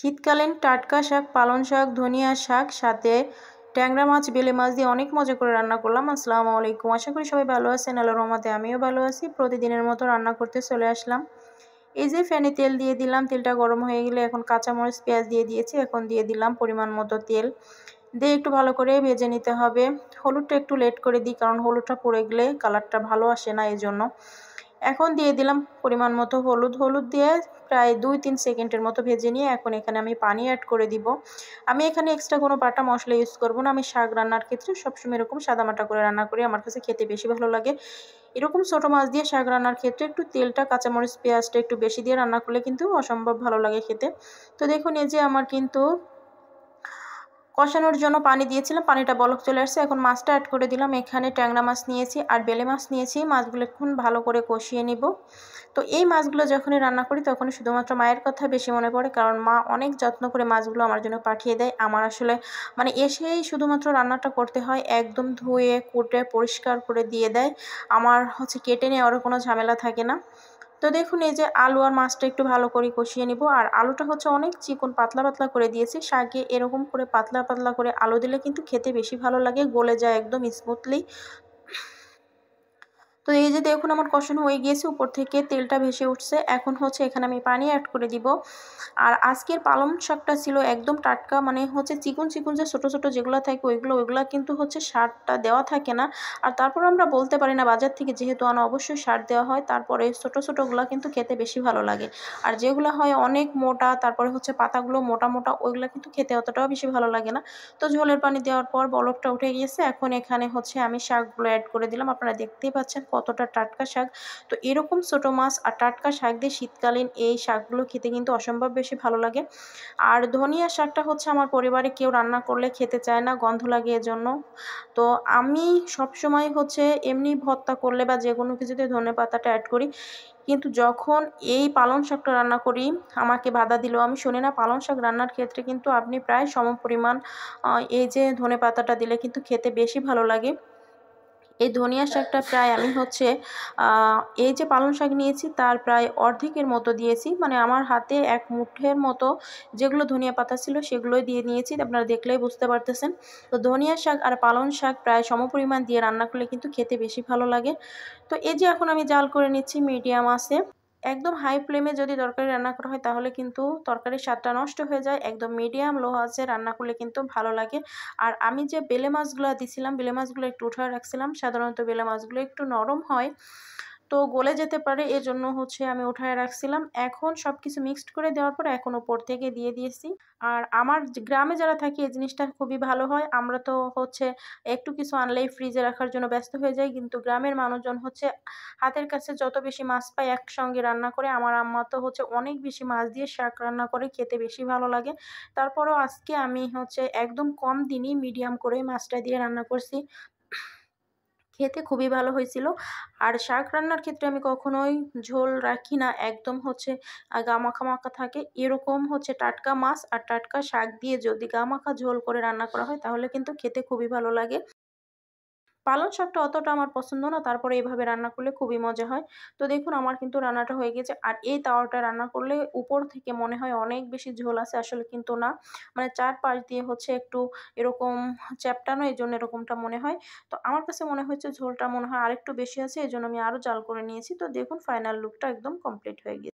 শীতকালীন টাটকা শাক, পালং শাক, ধনিয়া শাক, সাথে ট্যাংরা মাছ, বেলে মাছ দিয়ে অনেক মজা করে রান্না করলাম। আসসালামু আলাইকুম। আশা করি সবাই ভালো আছেন। আল্লাহর রহমতে আমিও ভালো আছি। প্রতিদিনের মতো রান্না করতে চলে আসলাম। এই যে ফ্যানে তেল দিয়ে দিলাম, তেলটা গরম হয়ে গেলে এখন কাঁচামরিচ, পেঁয়াজ দিয়ে দিয়েছি। এখন দিয়ে দিলাম পরিমাণ মতো তেল, দিয়ে একটু ভালো করে ভেজে নিতে হবে। হলুদটা একটু লেট করে দিই, কারণ হলুদটা পড়ে গেলে কালারটা ভালো আসে না, এই জন্য। এখন দিয়ে দিলাম পরিমাণ মতো হলুদ দিয়ে প্রায় 2-3 সেকেন্ডের মতো ভেজে নিয়ে এখন এখানে আমি পানি অ্যাড করে দিব। আমি এখানে এক্সট্রা কোনো বাটা মশলা ইউজ করব না। আমি শাক রান্নার ক্ষেত্রে সবসময় এরকম সাদামাটা করে রান্না করি, আমার কাছে খেতে বেশি ভালো লাগে। এরকম ছোটো মাছ দিয়ে শাক রান্নার ক্ষেত্রে একটু তেলটা, কাঁচামরিচ, পেঁয়াজটা একটু বেশি দিয়ে রান্না করলে কিন্তু অসম্ভব ভালো লাগে খেতে। তো দেখুন, এই যে আমার কিন্তু কষানোর জন্য পানি দিয়েছিলাম, পানিটা বলক চলে আসছে। এখন মাছটা অ্যাড করে দিলাম। এখানে ট্যাংরা মাছ নিয়েছি আর বেলে মাছ নিয়েছি। মাছগুলো এখন ভালো করে কষিয়ে নিব। তো এই মাছগুলো যখনই রান্না করি তখনই শুধুমাত্র মায়ের কথা বেশি মনে পড়ে, কারণ মা অনেক যত্ন করে মাছগুলো আমার জন্য পাঠিয়ে দেয়। আমার আসলে এসেই শুধুমাত্র রান্নাটা করতে হয়, একদম ধুয়ে কুটে পরিষ্কার করে দিয়ে দেয়। আমার কেটে নেওয়ারও কোনো ঝামেলা থাকে না। তো দেখুন, এই যে আলু আর মাছটা একটু ভালো করে কষিয়ে নিব। আর আলুটা অনেক চিকন পাতলা পাতলা করে দিয়েছি। শাকে এরকম করে পাতলা পাতলা করে আলু দিলে কিন্তু খেতে বেশি ভালো লাগে, গলে যায় একদম স্মুথলি। তো এই যে দেখুন, আমার কষানো হয়ে গিয়েছে, উপর থেকে তেলটা ভেসে উঠছে। এখন এখানে আমি পানি অ্যাড করে দিব। আর আজকের পালং শাকটা ছিল একদম টাটকা, চিকন চিকন যে ছোটো ছোটো যেগুলো থাকে ওইগুলা কিন্তু সারটা দেওয়া থাকে না। আর তারপর আমরা বলতে পারি না, বাজার থেকে যেহেতু আনা অবশ্যই সার দেওয়া হয়, তারপরে ছোটো ছোটোগুলা কিন্তু খেতে বেশি ভালো লাগে। আর যেগুলো হয় অনেক মোটা, তারপরে পাতাগুলো মোটা মোটা, ওইগুলো কিন্তু খেতে অতটাও বেশি ভালো লাগে না। তো ঝোলের পানি দেওয়ার পর বলকটা উঠে গিয়েছে। এখন এখানে আমি শাকগুলো অ্যাড করে দিলাম। আপনারা দেখতেই পাচ্ছেন কতটা টাটকা শাক। তো এরকম ছোটো মাছ আর টাটকা শাক দিয়ে শীতকালীন এই শাকগুলো খেতে কিন্তু অসম্ভব বেশি ভালো লাগে। আর ধনিয়া শাকটা আমার পরিবারে কেউ রান্না করলে খেতে চায় না, গন্ধ লাগে এজন্য। তো আমি সবসময় এমনি ভর্তা করলে বা যে কোনো কিছুতে ধনেপাতাটা অ্যাড করি, কিন্তু যখন এই পালং শাকটা রান্না করি আমাকে বাধা দিল। আমি শুনি না, পালং শাক রান্নার ক্ষেত্রে কিন্তু আপনি প্রায় সমপরিমাণ এই যে ধনেপাতাটা দিলে কিন্তু খেতে বেশি ভালো লাগে। এই ধনিয়া শাকটা প্রায় আমি এই যে পালং শাক নিয়েছি তার প্রায় অর্ধেকের মতো দিয়েছি, আমার হাতে এক মুঠের মতো যেগুলো ধনিয়া পাতা ছিল সেগুলোই দিয়ে নিয়েছি। আপনারা দেখলেই বুঝতে পারতেছেন। তো ধনিয়া শাক আর পালং শাক প্রায় সমপরিমাণ দিয়ে রান্না করলে কিন্তু খেতে বেশি ভালো লাগে। তো এই যে এখন আমি জাল করে নিচ্ছি মিডিয়াম আছে। একদম হাই ফ্লেমে যদি তরকারি রান্না করা হয় তাহলে কিন্তু তরকারির স্বাদটা নষ্ট হয়ে যায়। একদম মিডিয়াম লো আঁচে রান্না করলে কিন্তু ভালো লাগে। আর আমি যে বেলে মাছগুলো দিছিলাম, বেলে মাছগুলো একটু উঠায় রাখছিলাম। সাধারণত বেলে মাছগুলো একটু নরম হয়, তো গলে যেতে পারে, এজন্য আমি উঠায় রাখছিলাম। এখন সবকিছু মিক্সড করে দেওয়ার পর এখন উপর থেকে দিয়ে দিয়েছি। আর আমার গ্রামে যারা থাকি এই জিনিসটা খুবই ভালো হয়। আমরা তো একটু কিছু আনলেই ফ্রিজে রাখার জন্য ব্যস্ত হয়ে যাই, কিন্তু গ্রামের মানুষজন হাতের কাছে যত বেশি মাছ পায় একসঙ্গে রান্না করে। আমার আম্মা তো অনেক বেশি মাছ দিয়ে শাক রান্না করে, খেতে বেশি ভালো লাগে। তারপরেও আজকে আমি একদম কম দিনই মিডিয়াম করে মাছটা দিয়ে রান্না করছি, খেতে খুবই ভালো হয়েছিল। আর শাক রান্নার ক্ষেত্রে আমি কখনোই ঝোল রাখি না, একদম গা মাখা মাখা থাকে। এরকম টাটকা মাছ আর টাটকা শাক দিয়ে যদি গা মাখা ঝোল করে রান্না করা হয় তাহলে কিন্তু খেতে খুবই ভালো লাগে। পালং শাকটা অতটা আমার পছন্দ না, তারপরে এইভাবে রান্না করলে খুবই মজা হয়। তো দেখুন, আমার কিন্তু রান্নাটা হয়ে গেছে। আর এই তাওয়াটা রান্না করলে উপর থেকে মনে হয় অনেক বেশি ঝোল আছে, আসলে কিন্তু না। চারপাশ দিয়ে একটু এরকম চ্যাপ্টানো, এই জন্য এরকমটা মনে হয়। তো আমার কাছে মনে হচ্ছে ঝোলটা মনে হয় আরেকটু বেশি আছে, এই জন্য আমি আরও জাল করে নিয়েছি। তো দেখুন, ফাইনাল লুকটা একদম কমপ্লিট হয়ে গেছে।